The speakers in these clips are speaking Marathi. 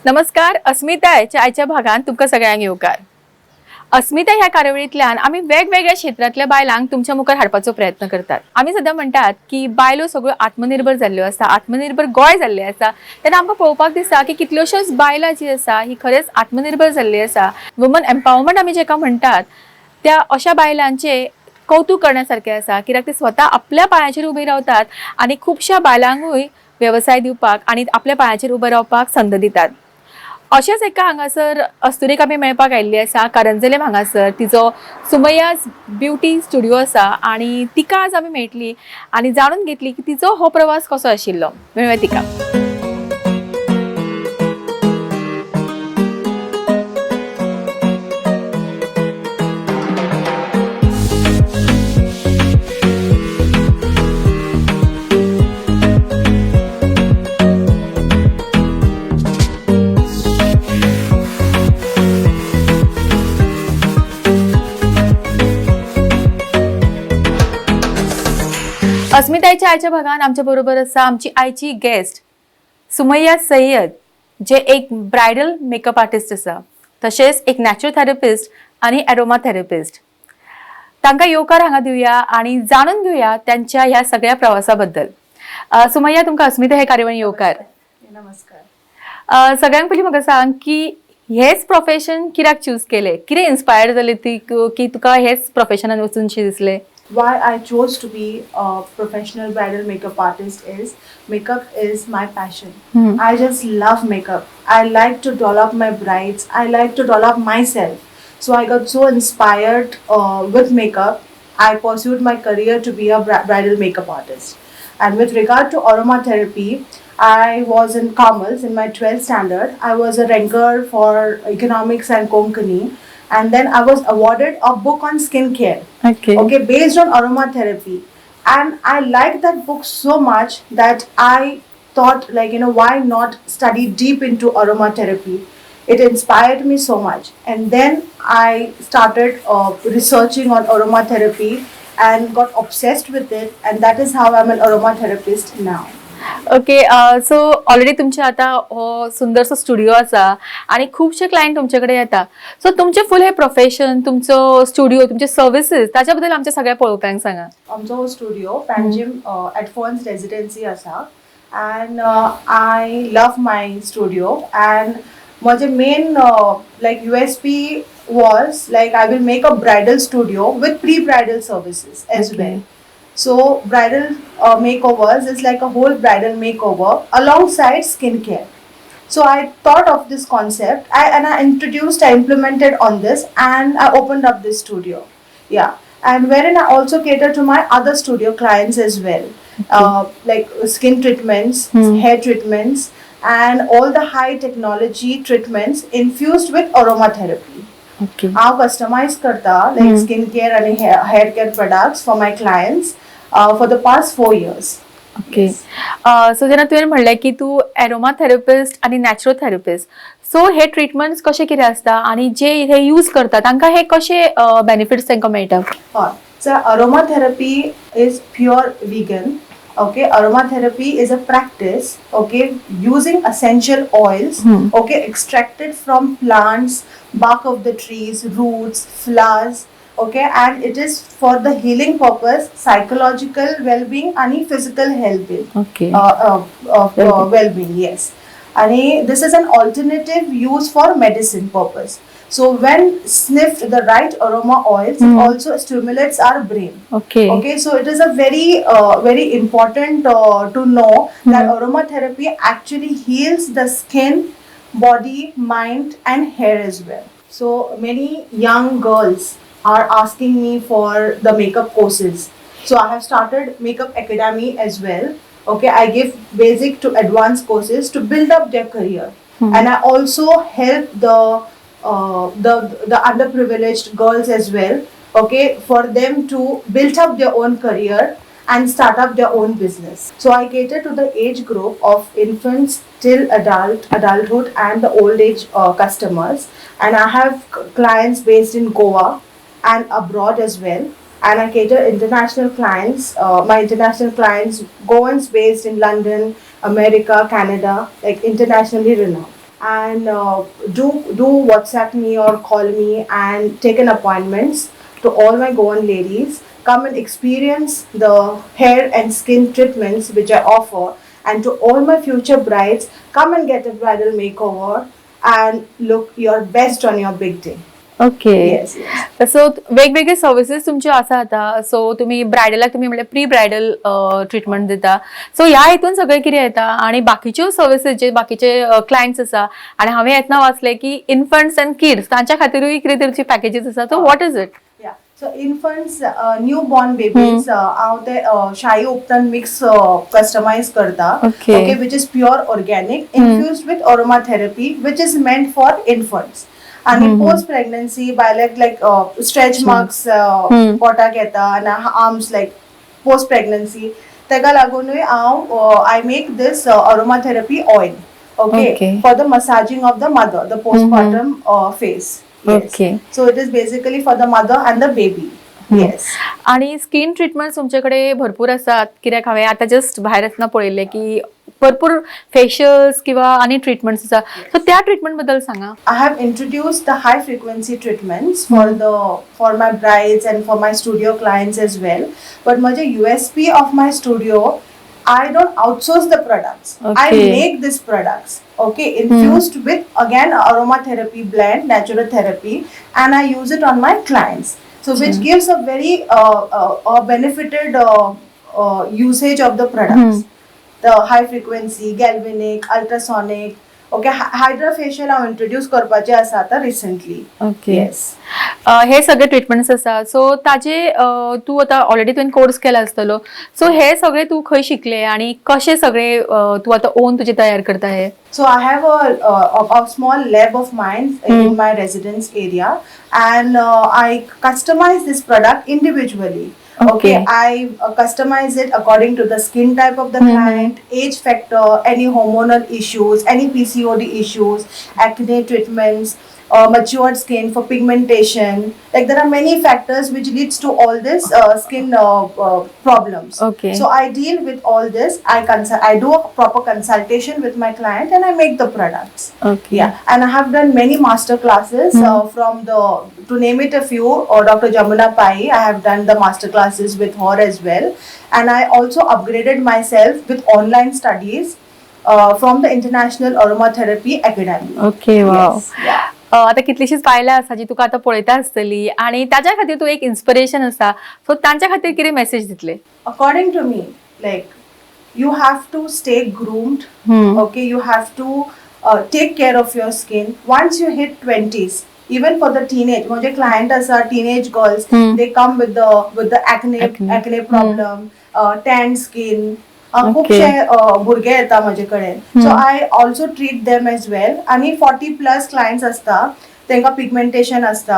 नमस्कार. अस्मितायच्या आयच्या भागात तुमकां सगळ्यांक येवकार. अस्मिताय ह्या कार्यावळींतल्यान आमी वेगवेगळ्या क्षेत्रांतल्या बायलांक तुमच्या मुखार हाडपाचो प्रयत्न करतात. आमी सद्दां म्हणटात की बायलो सगळ्यो आत्मनिर्भर जाल्ल्यो आसा, आत्मनिर्भर गोंय जाल्लें आसा. तेन्ना आमकां पळोवपाक दिसता की कितल्योश्योच बायलां जी आसा ही खरेंच आत्मनिर्भर जाल्ली आसा. वुमन एम्पावरमेंट आमी जेका म्हणटात त्या अशा बायलांचे कौतुक करण्यासारखें आसा, कित्याक ते स्वता आपल्या पांयाचेर उबी रावतात आनी खुबश्या बायलांकूय व्यवसाय दिवपाक आनी आपल्या पांयाचेर उबे रावपाक संद दितात. अशेंच एका हांगासर अस्तुरेक आमी मेळपाक आयिल्ली आसा कारंजलेम हांगासर. तिचो सुमैया ब्युटी स्टुडिओ आसा आनी तिका आज आमी मेळटली आनी जाणून घेतली की तिचो हो प्रवास कसो आशिल्लो. मेळुया तिका. अस्मितायच्या आयच्या भागात आमच्या बरोबर आसा आमची आयची गेस्ट सुमैया सय्यद, जे एक ब्रायडल मेकअप आर्टिस्ट आसा, तशेंच एक नॅचरल थेरपिस्ट आनी एरोमा थेरपिस्ट. तांकां येवकार हांगा दिवया आनी जाणून घेवया त्यांच्या ह्या सगळ्या प्रवासा बद्दल. सुमैया, तुमकां अस्मिताय हे कार्यावळीन येवकार. नमस्कार. सगळ्यांक पयलीं म्हाका सांग की हेच प्रोफेशन कित्याक चूज केलें, कितें इन्स्पायर जालें ती की तुका हेच प्रोफेशनान वचूनशें दिसलें? Why I chose to be a professional bridal makeup artist is makeup is my passion. I just love makeup. I like to doll up my brides. I like to doll up myself. So I got so inspired with makeup. I pursued my career to be a bridal makeup artist. And with regard to aromatherapy, I was in Commerce in my 12th standard. I was a ranker for economics and Konkani. And then I was awarded a book on skincare. Okay, based on aromatherapy. And I liked that book so much that I thought, like, why not study deep into aromatherapy? It inspired me so much. And then I started researching on aromatherapy and got obsessed with it. And that is how I'm an aromatherapist now. Okay. So already तुमचे आता हो सुंदरसो स्टुडिओ आसा आणि खूपशे क्लायंट तुमच्याकडे येतात. सो तुमचे फुल हे प्रोफेशन, तुमचो स्टुडिओ, तुमचे सर्विसेस ताच्या बद्दल आमच्या सगळ्या पळोवप्यांक सांगा. आमचो हो स्टुडिओ पॅनजिम ॲडव्हान्स रेसिडेन्सी आसा and I love my studio, and my main like USP was like I will make a bridal studio with pre-bridal services as well. So bridal makeovers is like a whole bridal makeover alongside skincare. So I thought of this concept and I implemented on this, and I opened up this studio. Yeah, and wherein I also cater to my other studio clients as well. Like skin treatments, hair treatments, and all the high technology treatments infused with aromatherapy. Okay. हांव कस्टमाइज करता like skincare and hair care products for my clients for the past 4 years. Okay. So जेन्ना तुवें म्हणलें की तूं एरोमा थेरपिस्ट आनी नॅचरल थेरपिस्ट, सो हे ट्रिटमेंट्स कशे कितें आसता आनी जे हे यूज करता तांकां हे कशे बेनिफिट्स तांकां मेळटा? हय, so aromatherapy is pure vegan. Okay, aromatherapy is a practice, okay, using essential oils, okay, extracted from plants, bark of the trees, roots, flowers, okay, and it is for the healing purpose, psychological well-being and physical health. Okay. Well-being, yes. And this is an alternative use for medicine purpose. So when sniffed the right aroma oils, it also stimulates our brain. Okay. Okay, so it is a very important to know that aromatherapy actually heals the skin, body, mind, and hair as well. So many young girls are asking me for the makeup courses. So I have started makeup academy as well. Okay, I give basic to advanced courses to build up their career, and I also help the underprivileged girls as well. Okay, for them to build up their own career and start up their own business. So I cater to the age group of infants till adulthood and the old age customers, and I have clients based in Goa and abroad as well. And I cater international clients. My international clients, Goans based in London, America, Canada, like internationally renowned. and do WhatsApp me or call me and take an appointments to all my Goan ladies. Come and experience the hair and skin treatments which I offer, and to all my future brides, come and get a bridal makeover and look your best on your big day. Okay. Yes, yes. So वेगवेगळे सर्विसेस तुमचे आसा आता. सो तुम्ही ब्रायडलाक तुम्ही म्हणजे प्री ब्रायडल ट्रीटमेंट दिता. सो ह्या हितून सगळे कितें येता आनी बाकीच्यो सर्विसेस जे बाकीचे क्लायंट्स आसा आनी हांवें येतना वाचले की इन्फंट्स अँड किड्स तांच्या खातीरूय कितें तरची पॅकेजीस आसा. So what is it? Yeah. So infants, newborn babies, हांव ते शाही उपटन mix customize करता. Okay. Okay, which is pure organic, infused with aromatherapy, which is meant for infants. आणि post pregnancy बायलेक like stretch marks पोटाक येता आनी arms like post pregnancy, तेका लागूनूय हांव I make this aromatherapy oil. Okay, for the massaging of the mother, the postpartum phase. Yes. Okay. So it is basically for the mother and the baby. Yes. आणि स्किन ट्रीटमेंट तुमच्याकडे भरपूर असतात. कित्याक हांवें आतां जस्ट भायर येतना पळयलें की भरपूर फेशियल्स किंवा आनी ट्रीटमेंट्स आसा. सो त्या ट्रीटमेंट बद्दल सांगा. I have introduced the high frequency treatments for my brides and for my studio clients as well. But my USP of my studio, I don't outsource the products. I Okay. make these products. Okay, infused with again aromatherapy blend, natural therapy, and I use it on my clients. So which gives a very benefited usage of the products. The high frequency, galvanic, ultrasonic. Okay, hydrofacial I introduce करपाचे आसा आता recently. ओके. Yes. हे सगळे ट्रीटमेंट्स आसा. सो ताजे तूं आतां ऑलरेडी तुवें कोर्स केला आसतलो. सो हे सगळे तूं खंय शिकले आनी कशे सगळे तूं आतां ओन तुजे तयार करता हे? So I have a small lab of mine in my residence area, and I customize this product individually. Okay, I customize it according to the skin type of the client, age factor, any hormonal issues, any PCOD issues, acne treatments, matured skin for pigmentation. Like there are many factors which leads to all this skin problems. Okay. So I deal with all this. I do a proper consultation with my client and I make the products. Okay. Yeah, and I have done many master classes from to name it a few, Dr. Jamuna Pai. I have done the master classes with her as well, and I also upgraded myself with online studies from the International Aromatherapy Academy. Okay. Wow. Yes. Yeah. आता कितलीशीच बायलां आसा जी तुका आतां पळयता आसतली आनी ताज्या खातीर तूं एक इन्स्पिरेशन आसा. सो तांच्या खातीर कितें मेसेज दितले? According to me, like you have to stay groomed. Okay, you have to take care of your skin. Once you hit 20s, even for the teenage, my client are teenage girls. They come with the acne problem, tan skin. खूपशे भुरगे येता माझे कडेन. So I also treat them as well. आणि 40+ क्लायंट्स असता, तांकां पिगमेंटेशन असता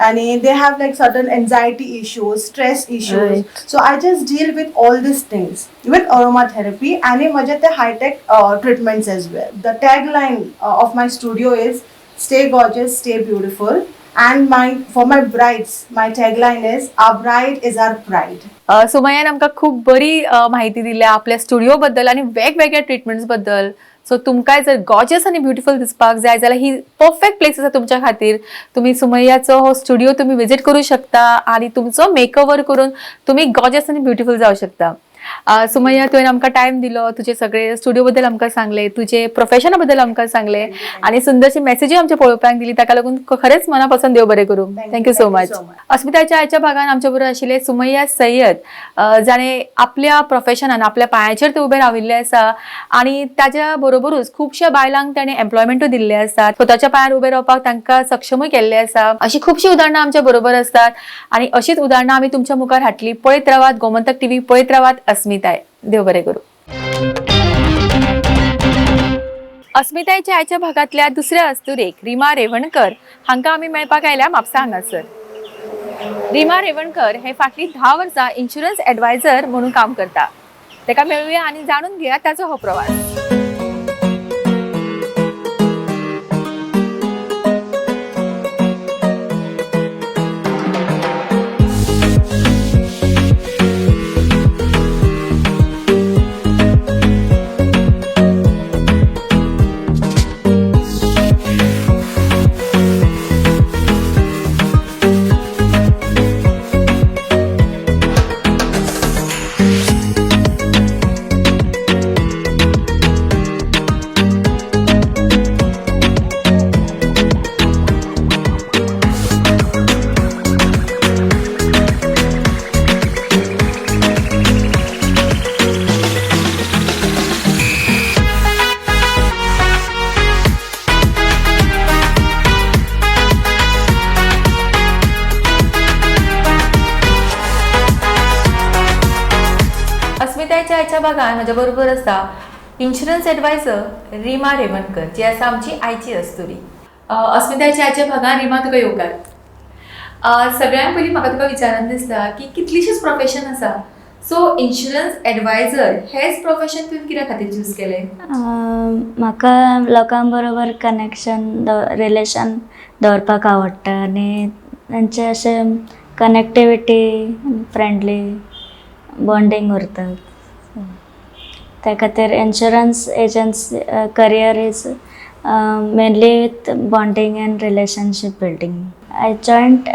आणि they have like certain anxiety issues, stress issues. So I just deal with all these things with aromatherapy आणि माझे ते hitech treatments as well. The tagline of my studio is stay gorgeous, stay beautiful. And for my brides, my tagline is our bride is our pride. सुमय्यान आमकां खूब बरी माहिती दिल्या आपल्या स्टुडिओ बद्दल आनी वेगवेगळ्या ट्रीटमेंट्स बद्दल. सो तुमकांय जर गॉर्जियस आनी ब्युटिफूल दिसपाक जाय जाल्यार ही परफेक्ट प्लेस आसा तुमच्या खातीर. तुमी सुमय्याचो हो स्टुडिओ तुमी विजीट करूं शकता आनी तुमचो मेकओवर करून तुमी गॉर्जियस आनी ब्युटिफूल जावं शकता. सुमय्या, तुवें आमकां टायम दिलो, तुजे सगळे स्टुडिओ बद्दल आमकां सांगले, तुजे प्रोफेशना बद्दल आमकां सांगले आनी सुंदरशी मेसेजी आमच्या पळोवपाक दिली. ताका लागून खरेंच मना पासून देव बरें करूं. Thank you so much. अस्मिताच्या आयच्या भागान आमच्या बरोबर आशिल्ले सुमय्या सय्यद, जाणें आपल्या प्रोफेशनान आपल्या पांयाचेर ते उबे राविल्ले आसा आनी ताच्या बरोबरूच खुबश्या बायलांक ताणें एम्प्लॉयमेंटूय दिल्ले आसात. स्वताच्या पांयार उबे रावपाक तांकां सक्षमूय केल्ले आसा. अशी खुबशीं उदाहरणां आमच्या बरोबर आसतात आनी अशीच उदाहरणां आमी तुमच्या मुखार हाडटली. पळयत रावात गोमंतक टीव्ही, पळयत रावात अस्मिताय. देव बरें करूं. अस्मितायच्या आयच्या भागातल्या दुसऱ्या अस्तुरेक रिमा रेवणकर हांकां आमी मेळपाक आयल्या म्हापसा हांगासर. रिमा रेवणकर हे फाटलीं 10 वर्सां इन्शुरन्स एडवायझर म्हणून काम करता. ताका मेळुया आनी जाणून घेया ताचो हो प्रवास. आयच्या भागान म्हज्या बरोबर आसा इन्शुरन्स एडवायझर रिमा रेवणकर, जी आसा आमची आयची अस्तुरी. अस्मितायच्या आयच्या भागान रिमा तुका येवकार. सगळ्यात पयलीं म्हाका तुका विचारन दिसता की कितलीशीच प्रोफेशन आसा, सो इन्शुरन्स एडवायझर हेच प्रोफेशन तुवें कित्या खातीर चूज केलें? म्हाका लोकां बरोबर कनेक्शन रिलेशन दवरपाक आवडटा आनी तांचे अशें कनेक्टिविटी फ्रेंडली बॉन्डिंग उरता. त्या खातीर insurance agents career is mainly with bonding end relationship building. I joined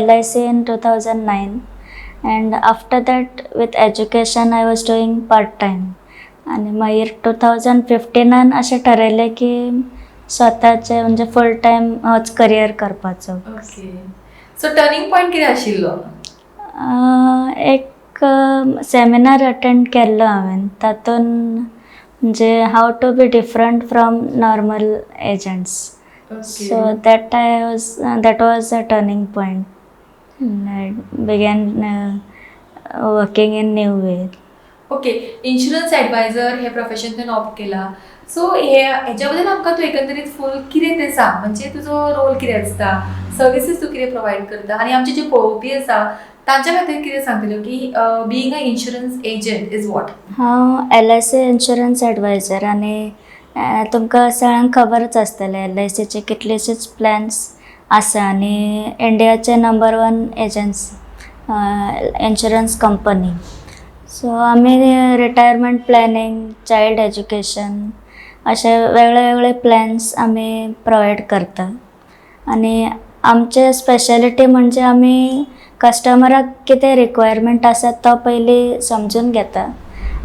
LIC in 2009 and after that with education I was doing part time. आणि मागीर 2015 अशें ठरयलें की स्वताचें म्हणजे फूल टायम होच करियर करपाचो. ओके, सो टर्निंग पॉयंट कितें आशिल्लो? एक सेमिनार अटेंड केल्लो हांवें, तातून म्हणजे how to be different from normal agents. So that was a turning point. I began working in new way. Okay, insurance adviser हे प्रोफेशन तुवें ऑप्ट केला. सो हेच्या बद्दल आमकां तूं एकंदरीत फूल कितें तें सांग, म्हणजे तुजो रोल कितें आसता, सर्विसीस तूं कितें प्रोवायड करता आनी आमचे जे पळोवपी आसा तांच्या खातीर कितें सांगतल्यो की being a insurance agent is what? हांव LIC इन्शुरन्स एडवायझर आनी तुमकां सगळ्यांक खबरच आसतलें LICचे कितलेशेच प्लॅन्स आसा आनी इंडियाचे number 1 agents insurance company. So आमी रिटायरमेंट प्लॅनिंग, चायल्ड एज्युकेशन अशे वेगळे वेगळे प्लॅन्स आमी प्रोवायड करता. आनी आमचे स्पेशलिटी म्हणजे आमी कस्टमराक कितें रिक्वायरमेंट आसा तो पयलीं समजून घेता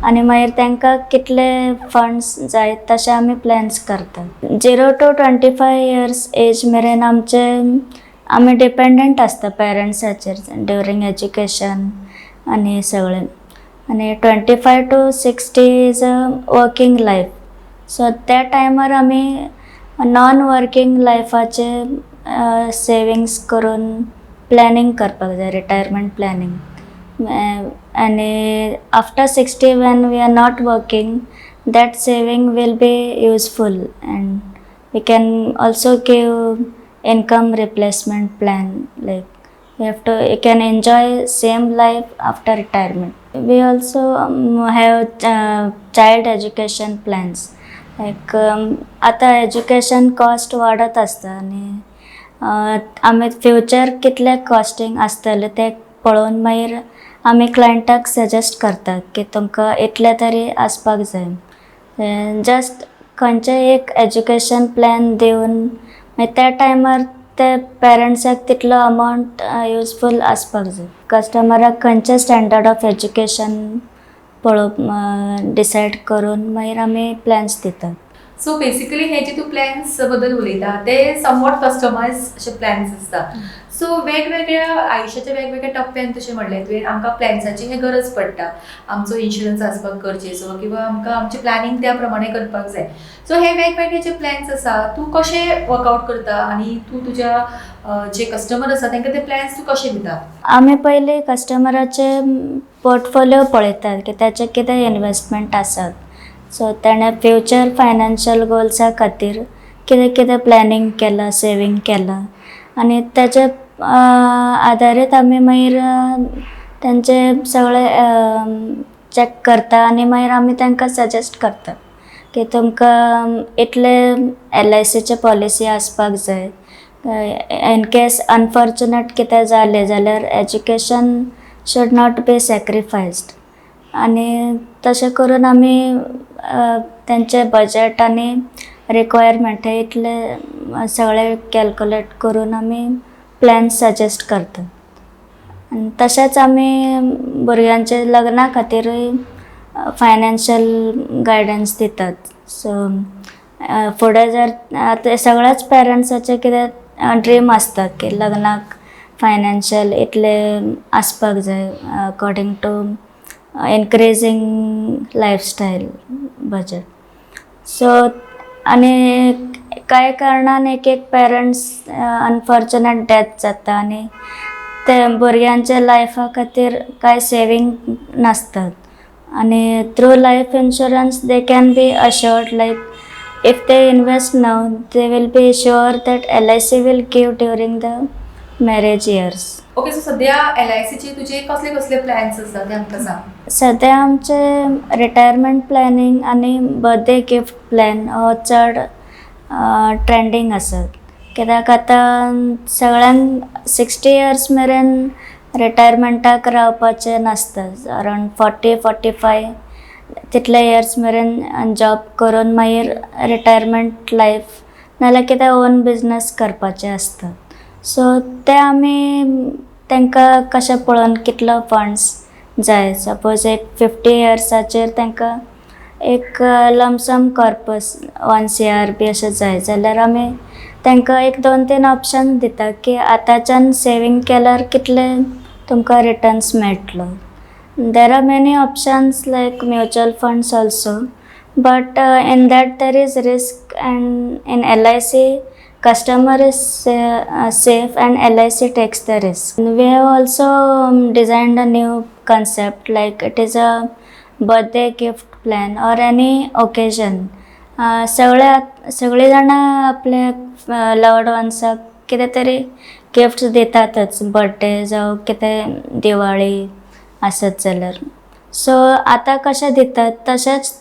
आनी मागीर तांकां कितले फंड्स जाय तशे आमी प्लॅन्स करता. 0 to 25 years एज मेरेन आमी डिपेंडंट आसता पेरंट्साचेर ड्युरींग एज्युकेशन आनी सगळें. आनी 25 to 60 is a working life. So त्या टायमार आमी नॉन वर्कींग लायफाचे सेविंग्स करून प्लॅनिंग करपाक जाय, रिटायरमेंट प्लॅनिंग. आणि after 60 when we are not working, that saving will be useful and we can also give income replacement plan, like you can enjoy same life after retirement. We also have child education plans, like आता एज्युकेशन कॉस्ट वाडत आसता आनी आमी फ्युचर कितले कॉस्टींग आसतले ते पळोवन मागीर आमी क्लायंटाक सजेस्ट करतात की तुमकां इतले तरी आसपाक जाय. जस्ट खंयचे एक एज्युकेशन प्लॅन दिवन मागीर त्या टायमार ते पेरंट्साक तितलो अमावंट युजफूल आसपाक जाय. कस्टमराक खंयचे स्टँडर्ड ऑफ एज्युकेशन पळोवप डिसायड करून मागीर आमी प्लॅन्स दितात. सो बेसिकली हे जे तूं प्लॅन्स बद्दल उलयता ते समवॉट कस्टमायज अशे प्लॅन्स आसता. सो वेगवेगळ्या आयुश्याच्या वेगवेगळ्या टप्प्यान तशें म्हणलें तुवें आमकां प्लॅन्साची हे गरज पडटा. आमचो इन्शुरन्स आसपाक गरजेचो किंवा आमकां आमचें प्लॅनिंग त्या प्रमाणे करपाक जाय. सो हे वेगवेगळे जे प्लॅन्स आसा तूं कशें वर्कआवट करता आनी तूं तुज्या जे कस्टमर आसा तांकां ते प्लॅन्स तूं कशे दिता? आमी पयलीं कस्टमराचे पोर्टफोलियो पळयतात की ताचे कितें इन्वेस्टमेंट आसात. सो ताणें फ्युचर फायनान्शियल गोल्सा खातीर कितें कितें प्लॅनिंग केलां, सेवींग केलां आनी ताचे आदारीत आमी मागीर तांचे सगळे चॅक करता आनी मागीर आमी तांकां सजेस्ट करता की तुमकां इतले LICचे पॉलिसी आसपाक जाय. इन केस अनफॉर्च्युनेट कितें जालें जाल्यार एज्युकेशन शूड नॉट बी सॅक्रिफायस्ड. आनी तशें करून आमी तेंचे बजेट आनी रिक्वायरमेंट हे इतले सगळे कॅल्कुलेट करून आमी प्लॅन्स सजेस्ट करता. आनी तशेंच आमी भुरग्यांचे लग्ना खातीरूय फायनान्शियल गायडन्स दितात. सो फुडें जर आतां सगळ्याच पेरंट्साचे कितें ड्रीम आसता की लग्नाक फायनान्शियल इतले आसपाक जाय according to increasing lifestyle budget. So आनी कांय कारणान एक पेरंट्स अनफॉर्च्युनेट डेथ जाता आनी ते भुरग्यांच्या लायफा खातीर कांय सेवींग नासतात आणि through life insurance they can be assured like if they invest now they will be sure that LIC will give during the marriage years. Okay, so सध्या LICचे तुझे कसले कसले प्लॅन्स असतात ते आमकां सांग. सध्या आमचे रिटायरमेंट प्लॅनिंग आणि बर्थडे गिफ्ट प्लॅन हो चड ट्रेंडींग आसत. कित्याक आतां सगळ्यांक 60 इयर्स मेरेन रिटायरमेंटाक रावपाचें नासता. अरावंड 40-45 तितले इयर्स मेरेन जॉब करून मागीर रिटायरमेंट लायफ नाल्यार कितें ओन बिजनस करपाचें आसता. सो ते आमी तांकां कशें पळोवन कितलो फंड्स जाय. सपोज एक 50 इयर्साचेर तांकां एक लमसम कॉर्पस 1 CR बी अशें जाय जाल्यार आमी तांकां एक 2-3 ऑप्शन दिता की आतांच्यान सेवींग केल्यार कितले तुमकां रिटर्न्स मेळटलो. There are many options like mutual funds also, but in that there is risk and in LIC customer is safe and LIC takes the risk. We have also designed a new concept like it is a birthday gift plan or any occasion. सगळे जाणां आपल्या लव्ड वन्साक कितें तरी गिफ्ट्स दितातच, बर्थडे जावं कितें दिवाळी आसत जाल्यार. सो आतां कशें दितात तशेंच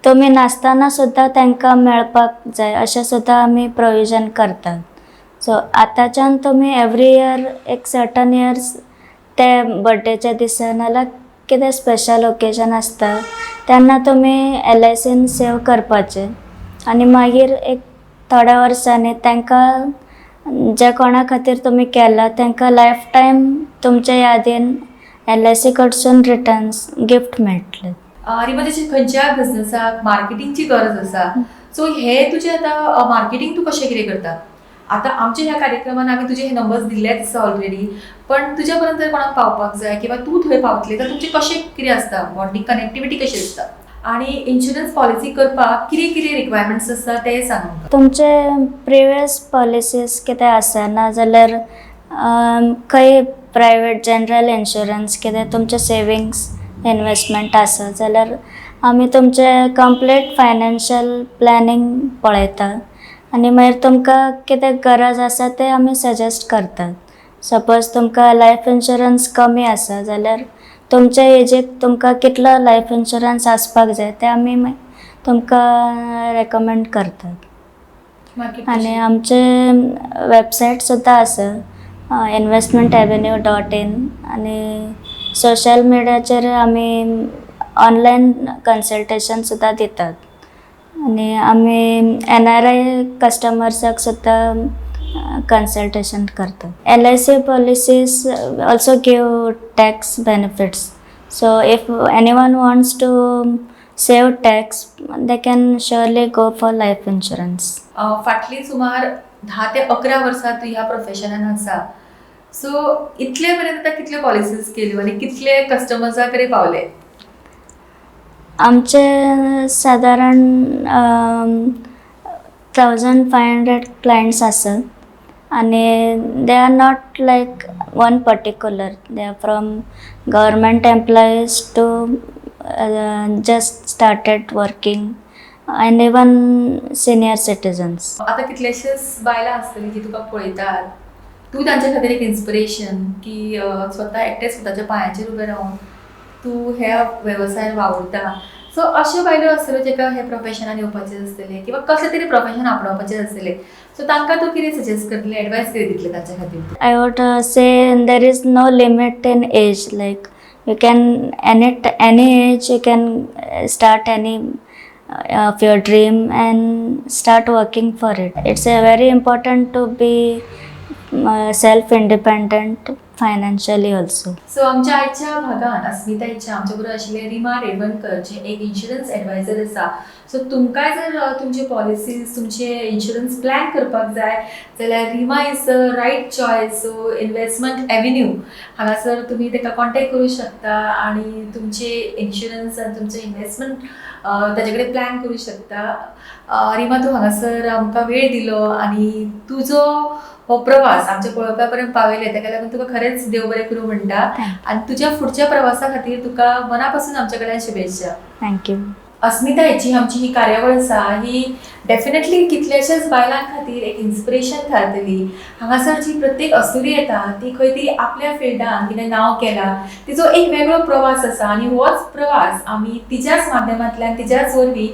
तुमी नासतना सुद्दां तांकां मेळपाक जाय अशें सुद्दां आमी प्रोविजन करतात. सो आतांच्यान तुमी एवरी इयर एक सर्टन इयर्स ते बर्थडेच्या दिसा नाल्यार कितें स्पेशल ओकेजन आसता तेन्ना तुमी LICन सेव करपाचें आनी मागीर एक थोड्या वर्सांनी तांकां जे कोणा खातीर तुमी केला तांकां लायफ टायम तुमच्या यादीन LIC कडसून रिटर्न्स गिफ्ट मेळटले. रिमा, जशी खंयच्या बिझनसाक मार्केटिंगची गरज आसा, सो हे तुजें आतां मार्केटिंग तूं कशें कितें करता? आतां आमच्या ह्या कार्यक्रमान आमी तुजे हे नंबर्स दिल्लेच आसा ऑलरेडी, पण तुज्या पर्यंत जर कोणाक पावपाक जाय किंवा तूं थंय पावतले तर तुमचें कशें कितें आसता, बॉन्डिंग कनेक्टिविटी कशी आसता आणि इन्शुरन्स पॉलिसी करपाक कितें कितें रिक्वायरमेंट्स आसता ते सांग आमकां. तुमचे प्रिवियस पॉलिसीज कितें आसा ना जाल्यार खंय प्रायवेट जनरल इन्शुरन्स कितें तुमचे सेविंग्स इन्वेस्टमेंट आसा जाल्यार आमी तुमचे कंप्लीट फायनान्शियल प्लॅनिंग पळयता आनी मागीर तुमकां कितें गरज आसा तें आमी सजेस्ट करतात. सपोज तुमकां लायफ इन्शुरन्स कमी आसा जाल्यार तुमच्या एजीक तुमकां कितलो लायफ इन्शुरन्स आसपाक जाय तें आमी तुमकां रेकमेंड करतात. आनी आमचे वेबसायट सुद्दां आसा investmentavenue.in आनी सोशल मिडियाचेर आमी ऑनलायन कन्सल्टेशन सुद्दां दितात आनी आमी NRI कस्टमर्साक सुद्दां कन्सल्टेशन करतात. LIC policies also give tax benefits. So if anyone wants to save tax they can surely go for life insurance. फाटली सुमार 10 ते 11 वर्सां तूं ह्या प्रोफेशनान आसा, सो इतले पर्यंत आतां कितले पॉलिसीज केल्यो आनी कितले कस्टमर्सा कडेन पावले? आमचे सादारण 1500 क्लायंट्स आसात आनी they are not like one particular, they are from government employees to just started working आनी इवन सिनियर सिटीजन्स. आतां कितलेशेच बायलां आसतलीं जी तुका पळयतात, तूं तांचे खातीर एक इन्स्पिरेशन की स्वता एकटे स्वताच्या पांयाचेर उबें रावन तूं ह्या वेवसायान वावुरता. सो अश्यो बायलो आसतल्यो जेका हे प्रोफेशनान येवपाचें आसतलें किंवा कसलें तरी प्रोफेशन आपणावपाचें आसतलें, सो तांकां तूं कितें सजेस्ट करतलें, एडवायस कितें दितलें तांचे खातीर? I would say there is no limit in age. Like you can any age you can start any of your dream and start working for it. It's very important to be self-independent financially also. So आमच्या आयच्या भागान अस्मितायच्या आमच्या बरोबर आशिल्ले रिमा रेवणकर जे एक इन्शुरन्स एडवायझर आसा. सो तुमकांय जर तुमचे पॉलिसीज तुमचे इन्शुरन्स प्लॅन करपाक जाय जाल्यार Rima is the right choice. So investment avenue हांगासर तुमी ताका कॉन्टॅक्ट करूं शकता आनी तुमचे इन्शुरन्स आनी तुमचे इन्वेस्टमेंट ताजे कडेन प्लॅन करूं शकता. रिमा तूं हांगासर आमकां वेळ दिलो आनी तुजो हो प्रवास आमच्या पळोवपा पर्यंत पावयले ताका लागून तुका खरेंच देव बरें करूं म्हणटा आनी तुज्या फुडच्या प्रवासा खातीर तुका मना पासून आमच्या कडल्यान शुभेच्छा. थँक्यू. अस्मितायची आमची ही कार्यावळ आसा ही डेफिनेटली कितलेशेच बायलां खातीर एक इन्स्पिरेशन थारतली. हांगासर जी प्रत्येक अस्तुरी येता ती खंय तरी आपल्या फिल्डान तिणें नांव केलां, तिचो एक वेगळो प्रवास आसा आनी होच प्रवास आमी तिच्याच माध्यमांतल्यान तिच्याच वरवीं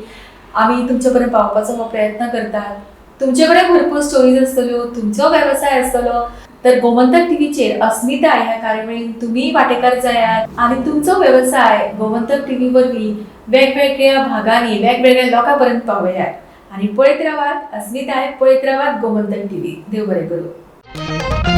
आमी तुमचे पर्यंत पावपाचो हो प्रयत्न करतात. तुमचे कडेन भरपूर स्टोरीज आसतल्यो, तुमचो वेवसाय आसतलो, तर गोमंतक टीव्हीचेर अस्मिताय ह्या कार्यावळीन तुमी वांटेकार जायात आनी तुमचो वेवसाय गोमंतक टीव्ही वरवीं वेगवेगळ्या भागांनी वेगवेगळ्या लोकां पर्यंत पावयात. आनी पळयत रावात अस्मिताय, पळयत रावात गोमंतक टीव्ही. देव बरें करूं.